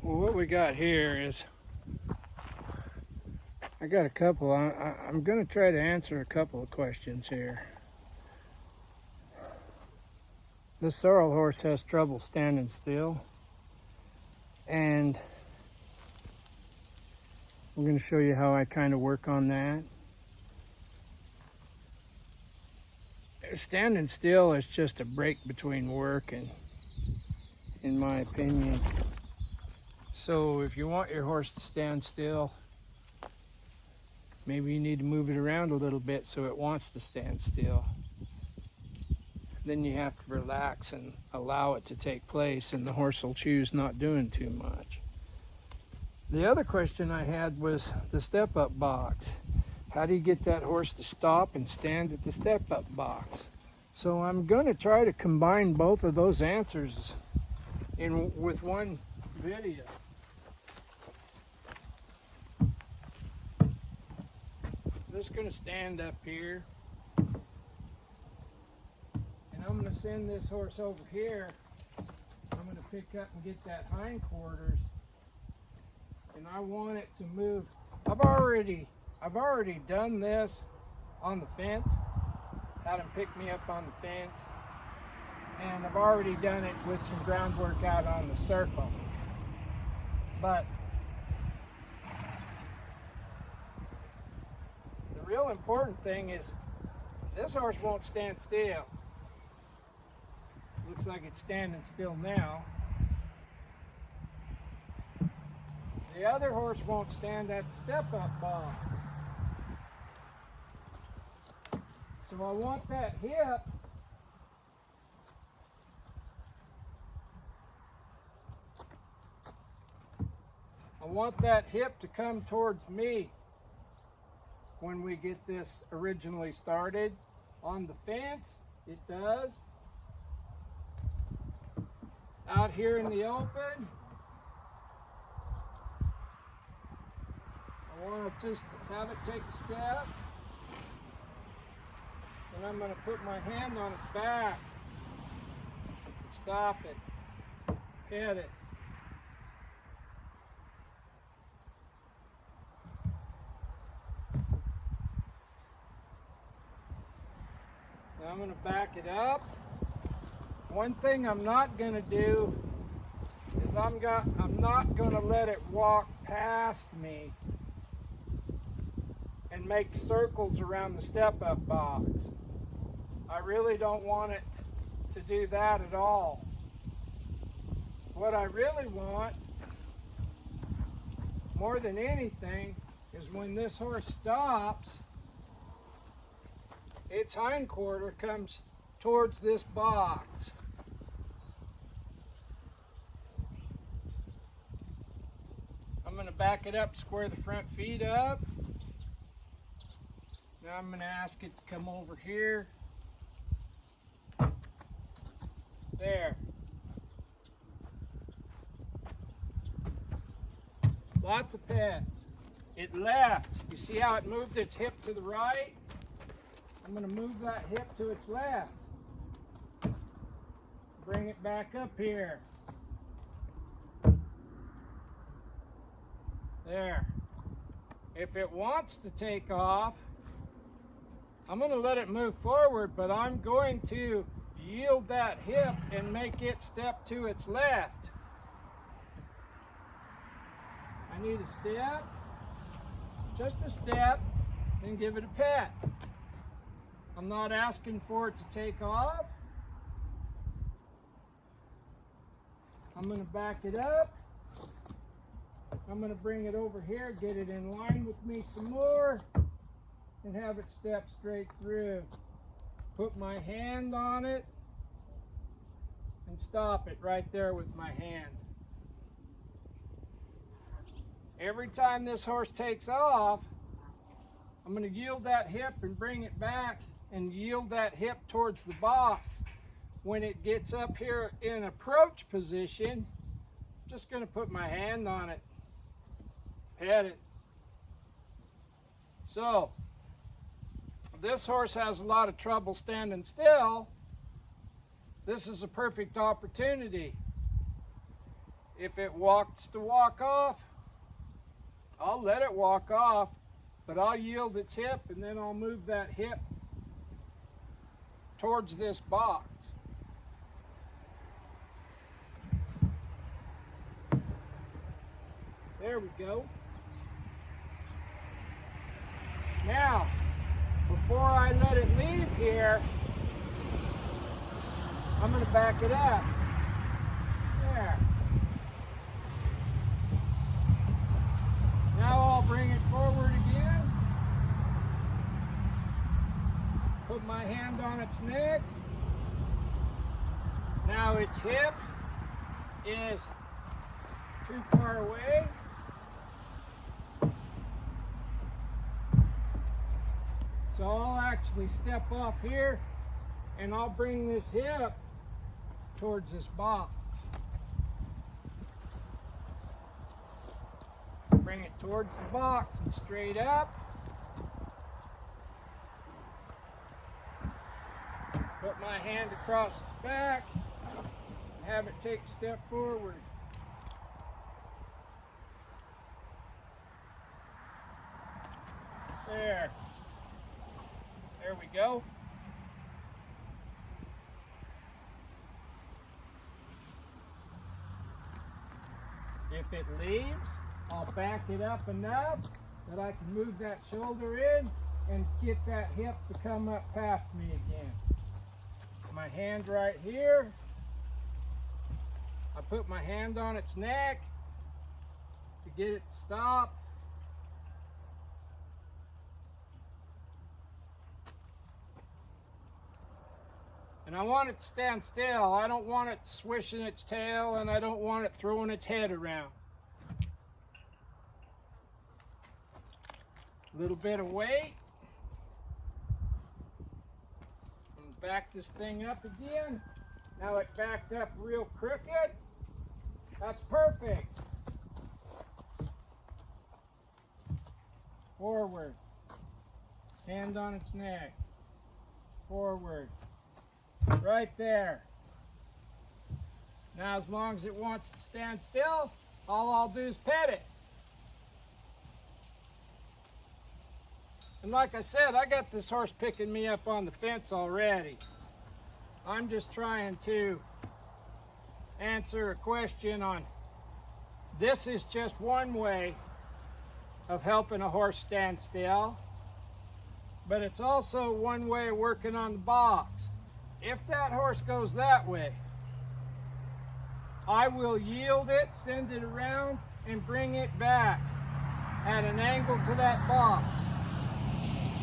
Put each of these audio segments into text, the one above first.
Well, what we got here is, I got a couple. I'm going to try to answer a couple of questions here. This sorrel horse has trouble standing still, and I'm going to show you how I kind of work on that. Standing still is just a break between work, and in my opinion. So if you want your horse to stand still, maybe you need to move it around a little bit so it wants to stand still. Then you have to relax and allow it to take place, and the horse will choose not doing too much. The other question I had was the step-up box. How do you get that horse to stop and stand at the step-up box? So I'm going to try to combine both of those answers with one video. I'm just going to stand up here, and I'm going to send this horse over here. I'm going to pick up and get that hindquarters, and I want it to move. I've already done this on the fence, had him pick me up on the fence, and I've already done it with some groundwork out on the circle. But the real important thing is this horse won't stand still. Looks like it's standing still now. The other horse won't stand at step-up box. So I want that hip to come towards me when we get this originally started. On the fence, it does. Out here in the open, I want to just have it take a step. And I'm going to put my hand on its back. Stop it. Hit it. Now I'm going to back it up. One thing I'm not going to do is I'm not going to let it walk past me and make circles around the step-up box. I really don't want it to do that at all. What I really want, more than anything, is when this horse stops, its hindquarter comes towards this box. I'm going to back it up, square the front feet up. Now I'm going to ask it to come over here. There. Lots of pets. It left. You see how it moved its hip to the right? I'm going to move that hip to its left. Bring it back up here. There. If it wants to take off, I'm going to let it move forward, but I'm going to yield that hip and make it step to its left. I need a step, just a step, then give it a pet. I'm not asking for it to take off. I'm going to back it up. I'm going to bring it over here, get it in line with me some more, and have it step straight through. Put my hand on it and stop it right there with my hand. Every time this horse takes off, I'm going to yield that hip and bring it back and yield that hip towards the box. When it gets up here in approach position, I'm just going to put my hand on it, pet it. So, this horse has a lot of trouble standing still. This is a perfect opportunity. If it wants to walk off, I'll let it walk off, but I'll yield its hip and then I'll move that hip towards this box. There we go. Now, before I let it leave here, I'm going to back it up. There. Now I'll bring it forward again. Put my hand on its neck. Now its hip is too far away. So I'll actually step off here and I'll bring this hip towards this box. Bring it towards the box and straight up. Put my hand across its back and have it take a step forward. There. There we go. If it leaves, I'll back it up enough that I can move that shoulder in and get that hip to come up past me again. My hand right here. I put my hand on its neck to get it to stop. And I want it to stand still. I don't want it swishing its tail, and I don't want it throwing its head around. A little bit of weight. And back this thing up again. Now it backed up real crooked. That's perfect. Forward. Hand on its neck. Forward. Right there. Now as long as it wants to stand still, all I'll do is pet it. And like I said, I got this horse picking me up on the fence already. I'm just trying to answer a question on, this is just one way of helping a horse stand still, but it's also one way of working on the box. If that horse goes that way, I will yield it, send it around, and bring it back at an angle to that box.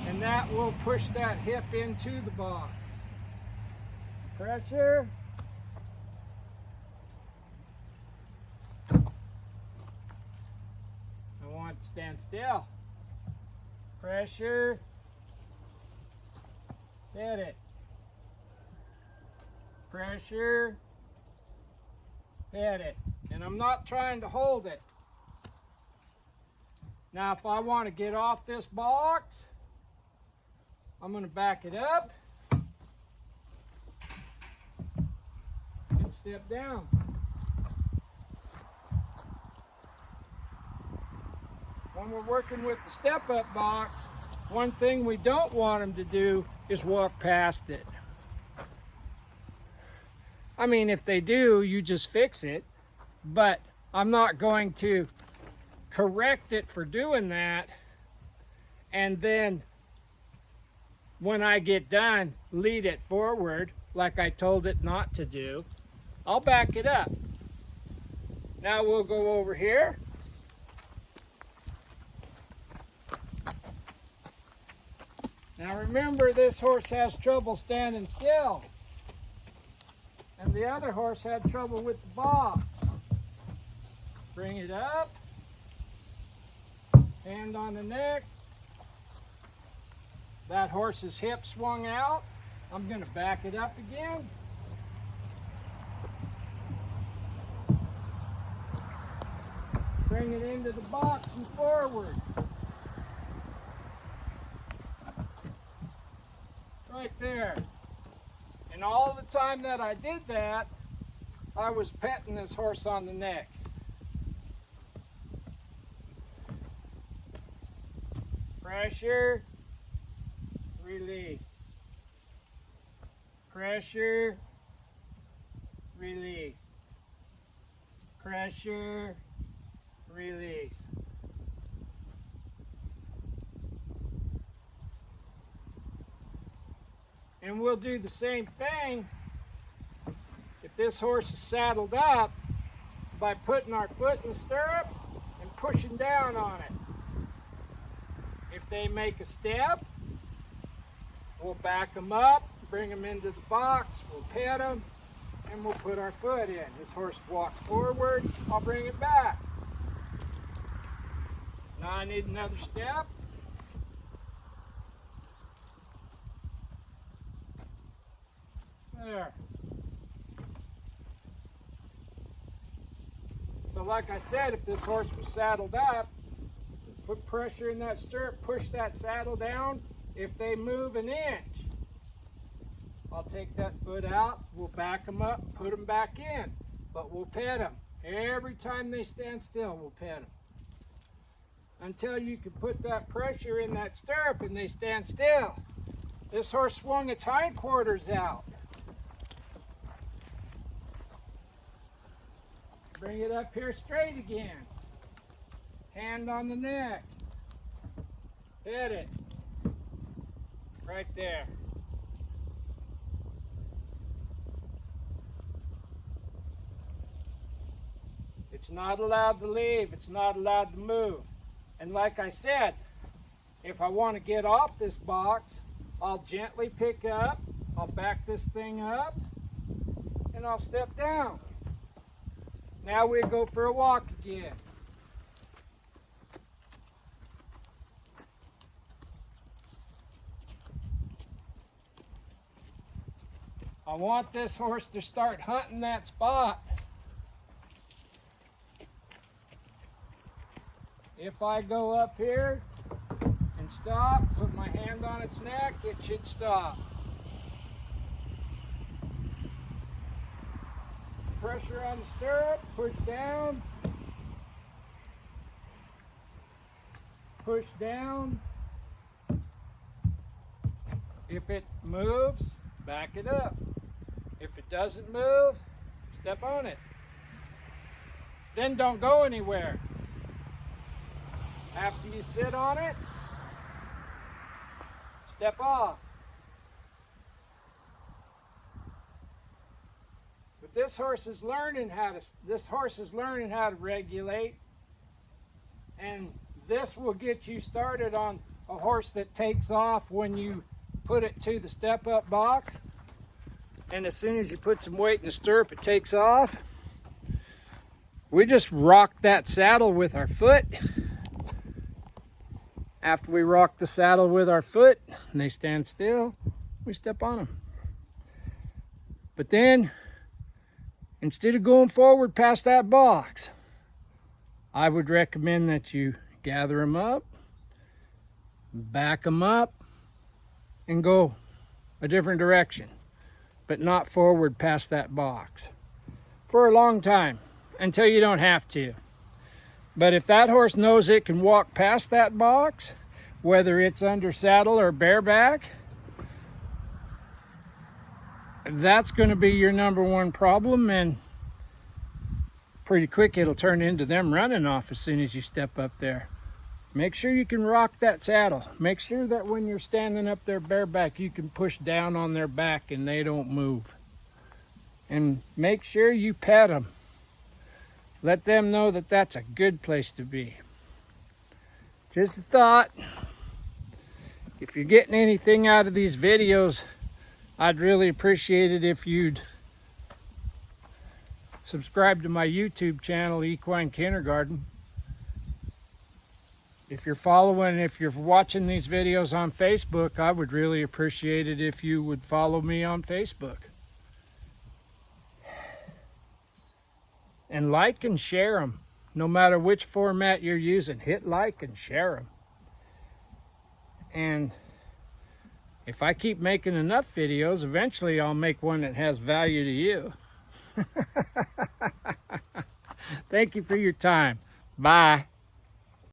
And that will push that hip into the box. Pressure. I want it to stand still. Pressure. Hit it. Pressure, hit it. And I'm not trying to hold it. Now if I want to get off this box, I'm going to back it up and step down. When we're working with the step-up box, one thing we don't want them to do is walk past it. I mean, if they do, you just fix it, but I'm not going to correct it for doing that, and then when I get done, lead it forward like I told it not to do. I'll back it up. Now we'll go over here. Now remember, this horse has trouble standing still. And the other horse had trouble with the box. Bring it up. Hand on the neck. That horse's hip swung out. I'm going to back it up again. Bring it into the box and forward. Right there. And all the time that I did that, I was petting this horse on the neck. Pressure, release. Pressure, release. Pressure, release. And we'll do the same thing if this horse is saddled up by putting our foot in the stirrup and pushing down on it. If they make a step, we'll back them up, bring them into the box, we'll pet them, and we'll put our foot in. This horse walks forward, I'll bring it back. Now I need another step. There. So like I said, if this horse was saddled up, put pressure in that stirrup, push that saddle down. If they move an inch, I'll take that foot out, we'll back them up, put them back in, but we'll pet them. Every time they stand still, we'll pet them. Until you can put that pressure in that stirrup and they stand still. This horse swung its hindquarters out. Bring it up here straight again. Hand on the neck. Hit it. Right there. It's not allowed to leave. It's not allowed to move. And like I said, if I want to get off this box, I'll gently pick up, I'll back this thing up, and I'll step down. Now we go for a walk again. I want this horse to start hunting that spot. If I go up here and stop, put my hand on its neck, it should stop. Pressure on the stirrup, push down, push down. If it moves, back it up. If it doesn't move, step on it. Then don't go anywhere. After you sit on it, step off. But this horse is learning how to regulate, and this will get you started on a horse that takes off when you put it to the step-up box. And as soon as you put some weight in the stirrup, it takes off. We just rock that saddle with our foot. After we rock the saddle with our foot and they stand still, we step on them. But then, instead of going forward past that box, I would recommend that you gather them up, back them up, and go a different direction, but not forward past that box for a long time until you don't have to. But if that horse knows it can walk past that box, whether it's under saddle or bareback, that's going to be your number one problem, and pretty quick it'll turn into them running off as soon as you step up there. Make sure you can rock that saddle. Make sure that when you're standing up there bareback, you can push down on their back and they don't move. And make sure you pet them. Let them know that that's a good place to be. Just a thought. If you're getting anything out of these videos, I'd really appreciate it if you'd subscribe to my YouTube channel, Equine Kindergarten. If you're watching these videos on Facebook, I would really appreciate it if you would follow me on Facebook. And like and share them. No matter which format you're using, hit like and share them. And if I keep making enough videos, eventually I'll make one that has value to you. Thank you for your time. Bye.